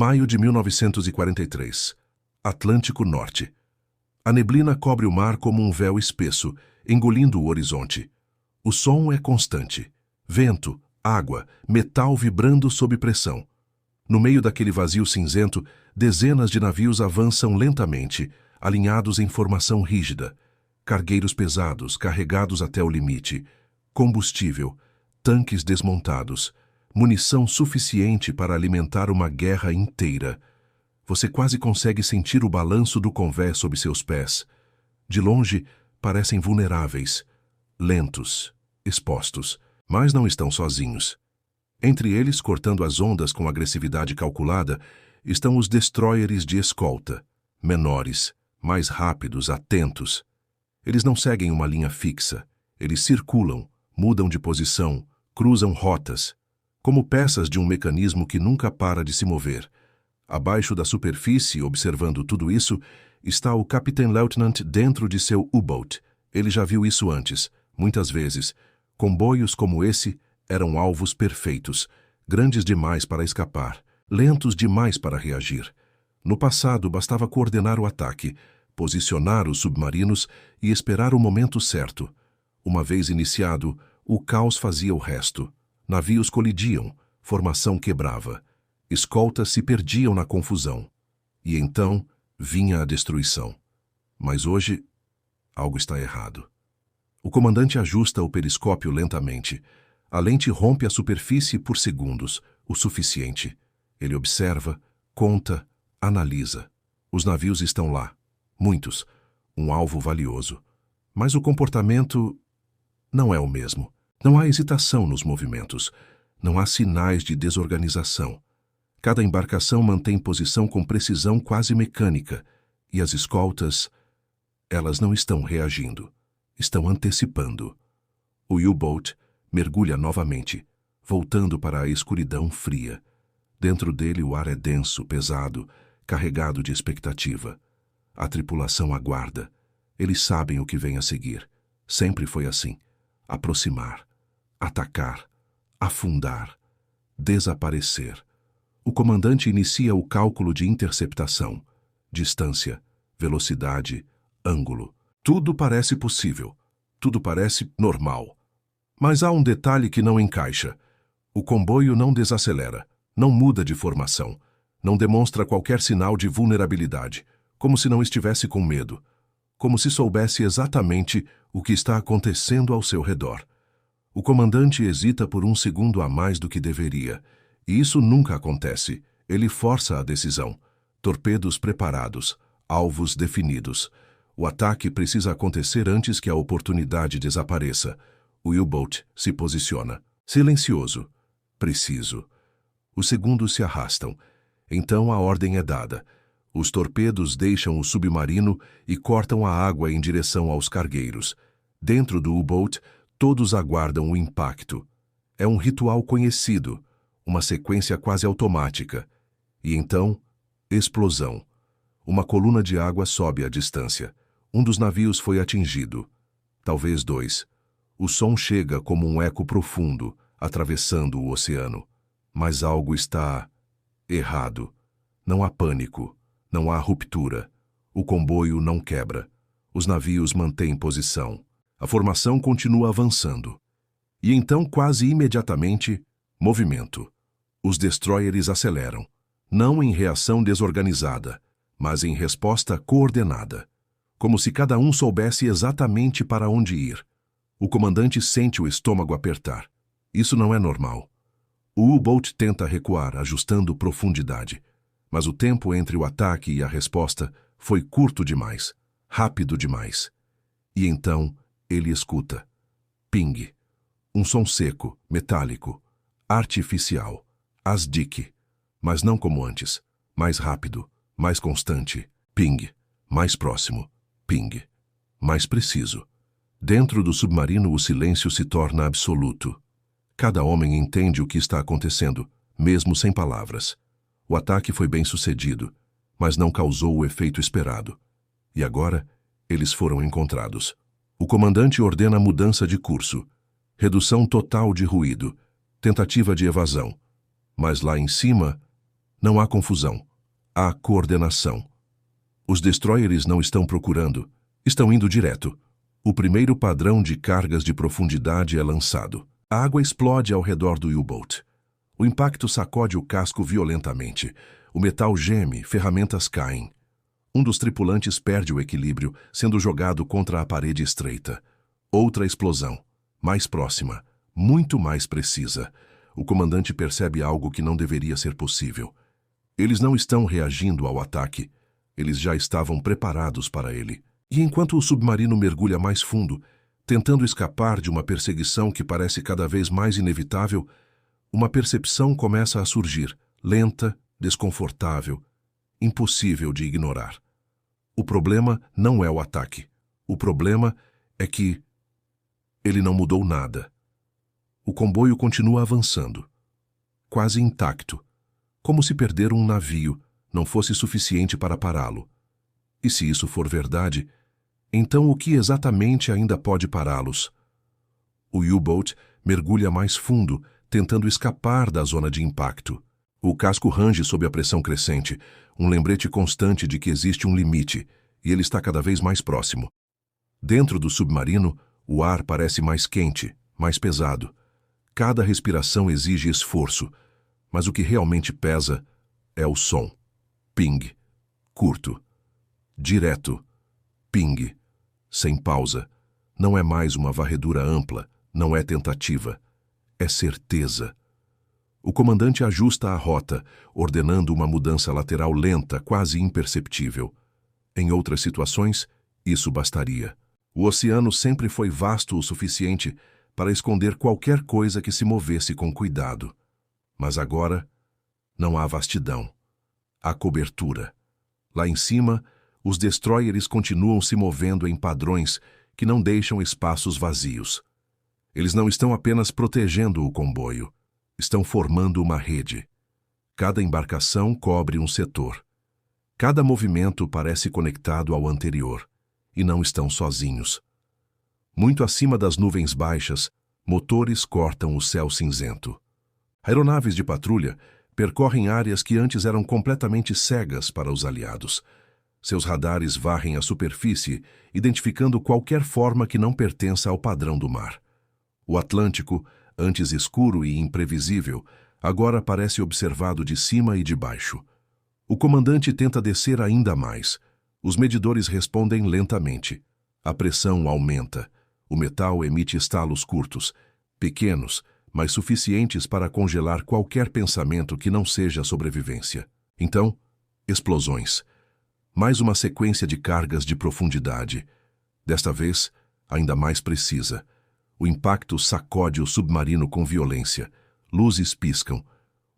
Maio de 1943. Atlântico Norte. A neblina cobre o mar como um véu espesso, engolindo o horizonte. O som é constante. Vento, água, metal vibrando sob pressão. No meio daquele vazio cinzento, dezenas de navios avançam lentamente, alinhados em formação rígida. Cargueiros pesados, carregados até o limite. Combustível, tanques desmontados, munição suficiente para alimentar uma guerra inteira. Você quase consegue sentir o balanço do convés sob seus pés. De longe, parecem vulneráveis, lentos, expostos, mas não estão sozinhos. Entre eles, cortando as ondas com agressividade calculada, estão os destroyers de escolta, menores, mais rápidos, atentos. Eles não seguem uma linha fixa, eles circulam, mudam de posição, cruzam rotas, como peças de um mecanismo que nunca para de se mover. Abaixo da superfície, observando tudo isso, está o Capitão Lieutenant dentro de seu U-Boat. Ele já viu isso antes, muitas vezes. Comboios como esse eram alvos perfeitos, grandes demais para escapar, lentos demais para reagir. No passado, bastava coordenar o ataque, posicionar os submarinos e esperar o momento certo. Uma vez iniciado, o caos fazia o resto. Navios colidiam, formação quebrava. Escoltas se perdiam na confusão. E então vinha a destruição. Mas hoje, algo está errado. O comandante ajusta o periscópio lentamente. A lente rompe a superfície por segundos, o suficiente. Ele observa, conta, analisa. Os navios estão lá. Muitos. Um alvo valioso. Mas o comportamento não é o mesmo. Não há hesitação nos movimentos. Não há sinais de desorganização. Cada embarcação mantém posição com precisão quase mecânica, e as escoltas, elas não estão reagindo, estão antecipando. O U-Boat mergulha novamente, voltando para a escuridão fria. Dentro dele o ar é denso, pesado, carregado de expectativa. A tripulação aguarda. Eles sabem o que vem a seguir. Sempre foi assim. Aproximar, atacar, afundar, desaparecer. O comandante inicia o cálculo de interceptação. Distância, velocidade, ângulo. Tudo parece possível. Tudo parece normal. Mas há um detalhe que não encaixa. O comboio não desacelera, não muda de formação, não demonstra qualquer sinal de vulnerabilidade, como se não estivesse com medo, como se soubesse exatamente o que está acontecendo ao seu redor. O comandante hesita por um segundo a mais do que deveria. E isso nunca acontece. Ele força a decisão. Torpedos preparados, alvos definidos. O ataque precisa acontecer antes que a oportunidade desapareça. O U-Boat se posiciona. Silencioso. Preciso. Os segundos se arrastam. Então a ordem é dada. Os torpedos deixam o submarino e cortam a água em direção aos cargueiros. Dentro do U-Boat, todos aguardam o impacto. É um ritual conhecido. Uma sequência quase automática. E então, explosão. Uma coluna de água sobe à distância. Um dos navios foi atingido. Talvez dois. O som chega como um eco profundo, atravessando o oceano. Mas algo está errado. Não há pânico. Não há ruptura. O comboio não quebra. Os navios mantêm posição. A formação continua avançando. E então, quase imediatamente, movimento. Os destroyers aceleram, não em reação desorganizada, mas em resposta coordenada, como se cada um soubesse exatamente para onde ir. O comandante sente o estômago apertar. Isso não é normal. O U-Boat tenta recuar, ajustando profundidade, mas o tempo entre o ataque e a resposta foi curto demais, rápido demais. E então ele escuta. Ping. Um som seco, metálico, artificial. ASDIC, mas não como antes. Mais rápido, mais constante. Ping. Mais próximo. Ping. Mais preciso. Dentro do submarino o silêncio se torna absoluto. Cada homem entende o que está acontecendo, mesmo sem palavras. O ataque foi bem sucedido, mas não causou o efeito esperado. E agora, eles foram encontrados. O comandante ordena a mudança de curso. Redução total de ruído. Tentativa de evasão. Mas lá em cima, Não há confusão. Há coordenação. Os destroyers não estão procurando, estão indo direto. O primeiro padrão de cargas de profundidade é lançado. A água explode ao redor do U-Boat. O impacto sacode o casco violentamente. O metal geme, ferramentas caem. Um dos tripulantes perde o equilíbrio, sendo jogado contra a parede estreita. Outra explosão, mais próxima, muito mais precisa. O comandante percebe algo que não deveria ser possível. Eles não estão reagindo ao ataque. Eles já estavam preparados para ele. E enquanto o submarino mergulha mais fundo, tentando escapar de uma perseguição que parece cada vez mais inevitável, uma percepção começa a surgir, lenta, desconfortável, impossível de ignorar. O problema não é o ataque. O problema é que ele não mudou nada. O comboio continua avançando, quase intacto, como se perder um navio não fosse suficiente para pará-lo. E se isso for verdade, então o que exatamente ainda pode pará-los? O U-Boat mergulha mais fundo, tentando escapar da zona de impacto. O casco range sob a pressão crescente, um lembrete constante de que existe um limite, e ele está cada vez mais próximo. Dentro do submarino, o ar parece mais quente, mais pesado. Cada respiração exige esforço, mas o que realmente pesa é o som. Ping. Curto. Direto. Ping. Sem pausa. Não é mais uma varredura ampla, não é tentativa. É certeza. O comandante ajusta a rota, ordenando uma mudança lateral lenta, quase imperceptível. Em outras situações, isso bastaria. O oceano sempre foi vasto o suficiente para esconder qualquer coisa que se movesse com cuidado. Mas agora, não há vastidão. Há cobertura. Lá em cima, os destroyers continuam se movendo em padrões que não deixam espaços vazios. Eles não estão apenas protegendo o comboio, estão formando uma rede. Cada embarcação cobre um setor. Cada movimento parece conectado ao anterior, e não estão sozinhos. Muito acima das nuvens baixas, motores cortam o céu cinzento. Aeronaves de patrulha percorrem áreas que antes eram completamente cegas para os aliados. Seus radares varrem a superfície, identificando qualquer forma que não pertença ao padrão do mar. O Atlântico, antes escuro e imprevisível, agora parece observado de cima e de baixo. O comandante tenta descer ainda mais. Os medidores respondem lentamente. A pressão aumenta. O metal emite estalos curtos, pequenos, mas suficientes para congelar qualquer pensamento que não seja sobrevivência. Então, explosões. Mais uma sequência de cargas de profundidade. Desta vez, ainda mais precisa. O impacto sacode o submarino com violência. Luzes piscam.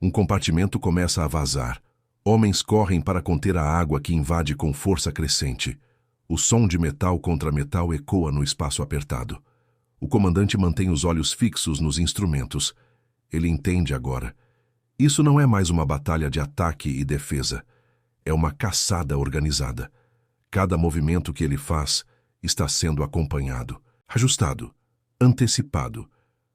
Um compartimento começa a vazar. Homens correm para conter a água que invade com força crescente. O som de metal contra metal ecoa no espaço apertado. O comandante mantém os olhos fixos nos instrumentos. Ele entende agora. Isso não é mais uma batalha de ataque e defesa. É uma caçada organizada. Cada movimento que ele faz está sendo acompanhado, ajustado, antecipado,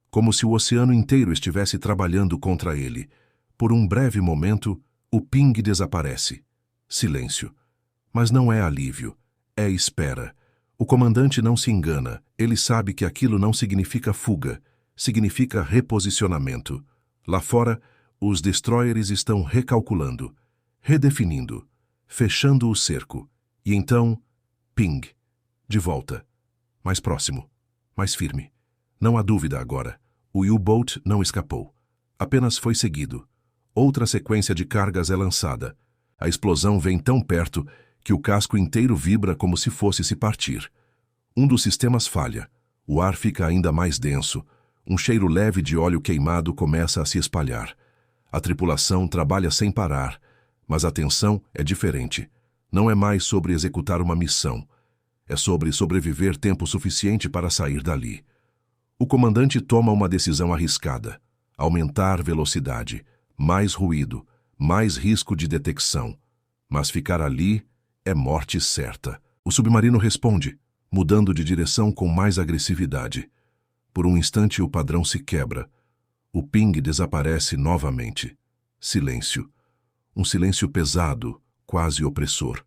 como se o oceano inteiro estivesse trabalhando contra ele. Por um breve momento, o ping desaparece. Silêncio. Mas não é alívio, é espera. O comandante não se engana, ele sabe que aquilo não significa fuga, significa reposicionamento. Lá fora, os destroyers estão recalculando, redefinindo, fechando o cerco. E então, ping. De volta. Mais próximo. Mais firme. Não há dúvida agora. O U-Boat não escapou. Apenas foi seguido. Outra sequência de cargas é lançada. A explosão vem tão perto que o casco inteiro vibra como se fosse se partir. Um dos sistemas falha. O ar fica ainda mais denso. Um cheiro leve de óleo queimado começa a se espalhar. A tripulação trabalha sem parar, mas a tensão é diferente. Não é mais sobre executar uma missão. É sobre sobreviver tempo suficiente para sair dali. O comandante toma uma decisão arriscada. Aumentar velocidade, mais ruído, mais risco de detecção. Mas ficar ali é morte certa. O submarino responde, mudando de direção com mais agressividade. Por um instante o padrão se quebra. O ping desaparece novamente. Silêncio. Um silêncio pesado, quase opressor.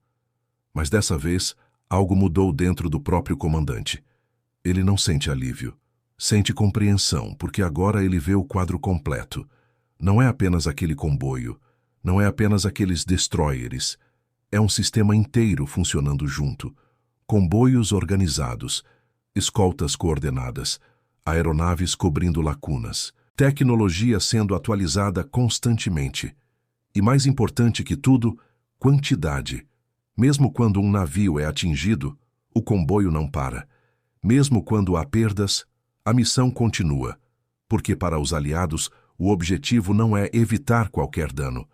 Mas dessa vez, algo mudou dentro do próprio comandante. Ele não sente alívio. Sente compreensão, porque agora ele vê o quadro completo. Não é apenas aquele comboio. Não é apenas aqueles destroyers. É um sistema inteiro funcionando junto. Comboios organizados, escoltas coordenadas, aeronaves cobrindo lacunas, tecnologia sendo atualizada constantemente. E mais importante que tudo, quantidade. Mesmo quando um navio é atingido, o comboio não para. Mesmo quando há perdas, a missão continua. Porque para os aliados, o objetivo não é evitar qualquer dano.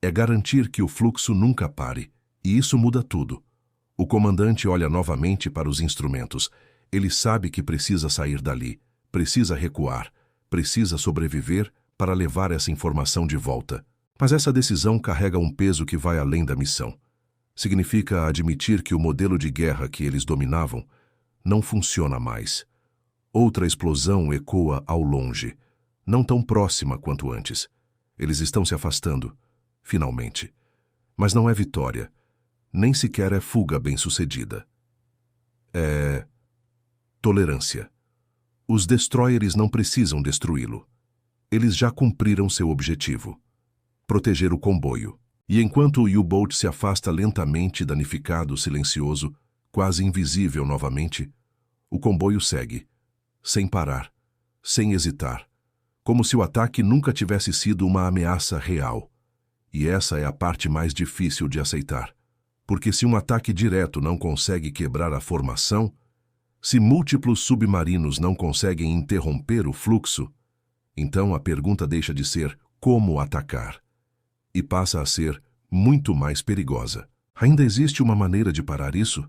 É garantir que o fluxo nunca pare. E isso muda tudo. O comandante olha novamente para os instrumentos. Ele sabe que precisa sair dali, precisa recuar, precisa sobreviver para levar essa informação de volta. Mas essa decisão carrega um peso que vai além da missão. Significa admitir que o modelo de guerra que eles dominavam não funciona mais. Outra explosão ecoa ao longe, não tão próxima quanto antes. Eles estão se afastando, finalmente. Mas não é vitória. Nem sequer é fuga bem-sucedida. É tolerância. Os destroyers não precisam destruí-lo. Eles já cumpriram seu objetivo: proteger o comboio. E enquanto o U-Boat se afasta lentamente, danificado, silencioso, quase invisível novamente, o comboio segue, sem parar, sem hesitar, como se o ataque nunca tivesse sido uma ameaça real. E essa é a parte mais difícil de aceitar. Porque se um ataque direto não consegue quebrar a formação, se múltiplos submarinos não conseguem interromper o fluxo, então a pergunta deixa de ser como atacar e passa a ser muito mais perigosa. Ainda existe uma maneira de parar isso?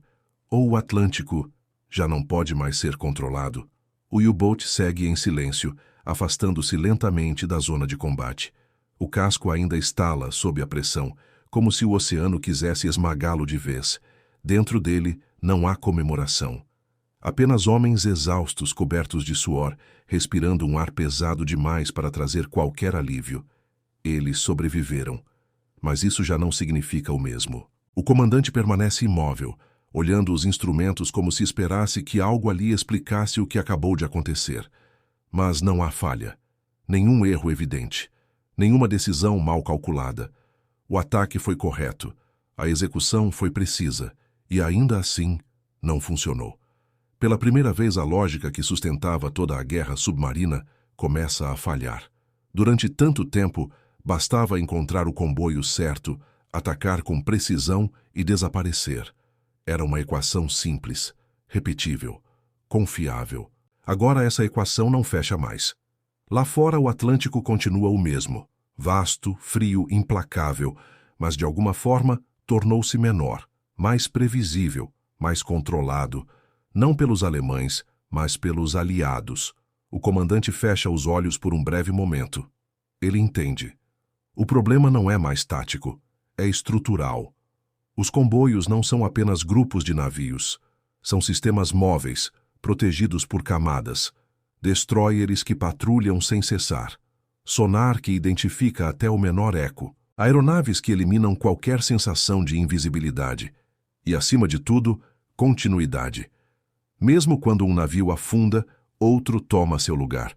Ou o Atlântico já não pode mais ser controlado? O U-Boat segue em silêncio, afastando-se lentamente da zona de combate. O casco ainda estala sob a pressão, como se o oceano quisesse esmagá-lo de vez. Dentro dele não há comemoração. Apenas homens exaustos, cobertos de suor, respirando um ar pesado demais para trazer qualquer alívio. Eles sobreviveram. Mas isso já não significa o mesmo. O comandante permanece imóvel, olhando os instrumentos como se esperasse que algo ali explicasse o que acabou de acontecer. Mas não há falha. Nenhum erro evidente. Nenhuma decisão mal calculada. O ataque foi correto, a execução foi precisa, e ainda assim não funcionou. Pela primeira vez, a lógica que sustentava toda a guerra submarina começa a falhar. Durante tanto tempo, bastava encontrar o comboio certo, atacar com precisão e desaparecer. Era uma equação simples, repetível, confiável. Agora essa equação não fecha mais. Lá fora, o Atlântico continua o mesmo. Vasto, frio, implacável, mas de alguma forma tornou-se menor, mais previsível, mais controlado, não pelos alemães, mas pelos aliados. O comandante fecha os olhos por um breve momento. Ele entende. O problema não é mais tático, é estrutural. Os comboios não são apenas grupos de navios, são sistemas móveis, protegidos por camadas, destroyers que patrulham sem cessar. Sonar que identifica até o menor eco, aeronaves que eliminam qualquer sensação de invisibilidade e, acima de tudo, continuidade. Mesmo quando um navio afunda, outro toma seu lugar.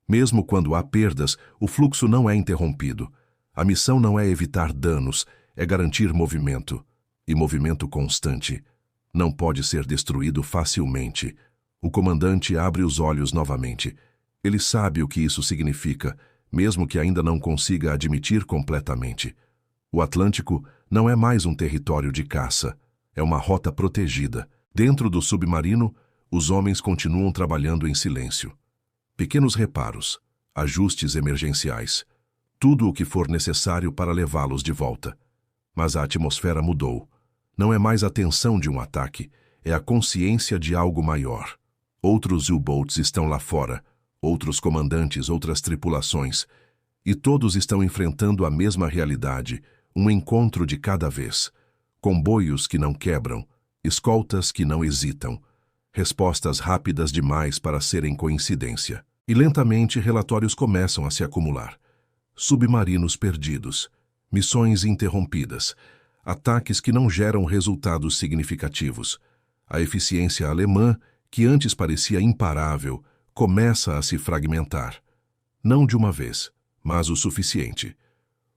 Mesmo quando há perdas, o fluxo não é interrompido. A missão não é evitar danos, é garantir movimento. E movimento constante. Não pode ser destruído facilmente. O comandante abre os olhos novamente. Ele sabe o que isso significa, mesmo que ainda não consiga admitir completamente. O Atlântico não é mais um território de caça, é uma rota protegida. Dentro do submarino, os homens continuam trabalhando em silêncio. Pequenos reparos, ajustes emergenciais, tudo o que for necessário para levá-los de volta. Mas a atmosfera mudou. Não é mais a tensão de um ataque, é a consciência de algo maior. Outros U-Boats estão lá fora, outros comandantes, outras tripulações, e todos estão enfrentando a mesma realidade, um encontro de cada vez. Comboios que não quebram, escoltas que não hesitam, respostas rápidas demais para serem coincidência. E lentamente relatórios começam a se acumular. Submarinos perdidos, Missões interrompidas. Ataques que não geram resultados significativos. A eficiência alemã, que antes parecia imparável, começa a se fragmentar. Não de uma vez, mas o suficiente.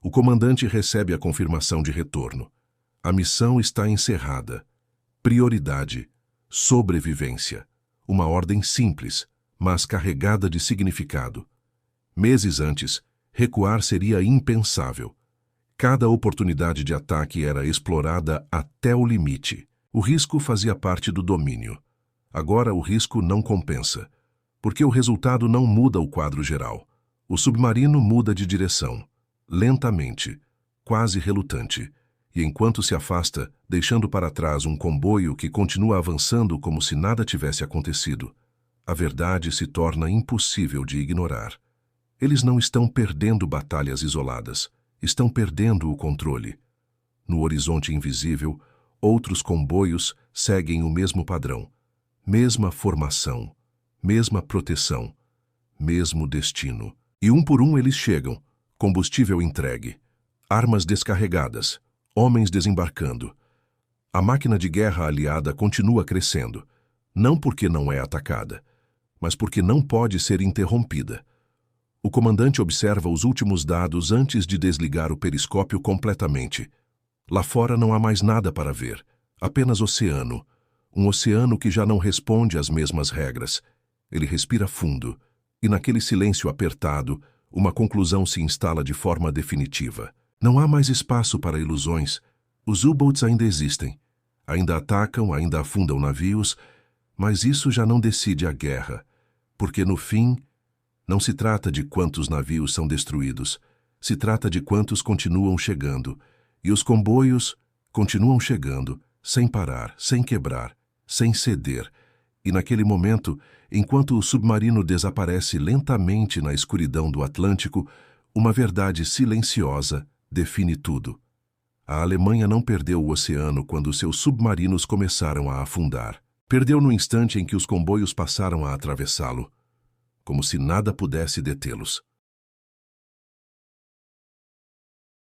O comandante recebe a confirmação de retorno. A missão está encerrada. Prioridade: sobrevivência. Uma ordem simples, mas carregada de significado. Meses antes, recuar seria impensável. Cada oportunidade de ataque era explorada até o limite. O risco fazia parte do domínio. Agora o risco não compensa, porque o resultado não muda o quadro geral. O submarino muda de direção, lentamente, quase relutante, e enquanto se afasta, deixando para trás um comboio que continua avançando como se nada tivesse acontecido, a verdade se torna impossível de ignorar. Eles não estão perdendo batalhas isoladas, estão perdendo o controle. No horizonte invisível, outros comboios seguem o mesmo padrão, mesma formação, mesma proteção, mesmo destino. E um por um eles chegam, combustível entregue, armas descarregadas, homens desembarcando. A máquina de guerra aliada continua crescendo, não porque não é atacada, mas porque não pode ser interrompida. O comandante observa os últimos dados antes de desligar o periscópio completamente. Lá fora não há mais nada para ver, apenas oceano. Um oceano que já não responde às mesmas regras. Ele respira fundo, e naquele silêncio apertado, uma conclusão se instala de forma definitiva. Não há mais espaço para ilusões. Os U-boats ainda existem. Ainda atacam, ainda afundam navios, mas isso já não decide a guerra, porque no fim, não se trata de quantos navios são destruídos, se trata de quantos continuam chegando, e os comboios continuam chegando, sem parar, sem quebrar, sem ceder. E naquele momento, enquanto o submarino desaparece lentamente na escuridão do Atlântico, uma verdade silenciosa define tudo. A Alemanha não perdeu o oceano quando seus submarinos começaram a afundar. Perdeu no instante em que os comboios passaram a atravessá-lo, como se nada pudesse detê-los.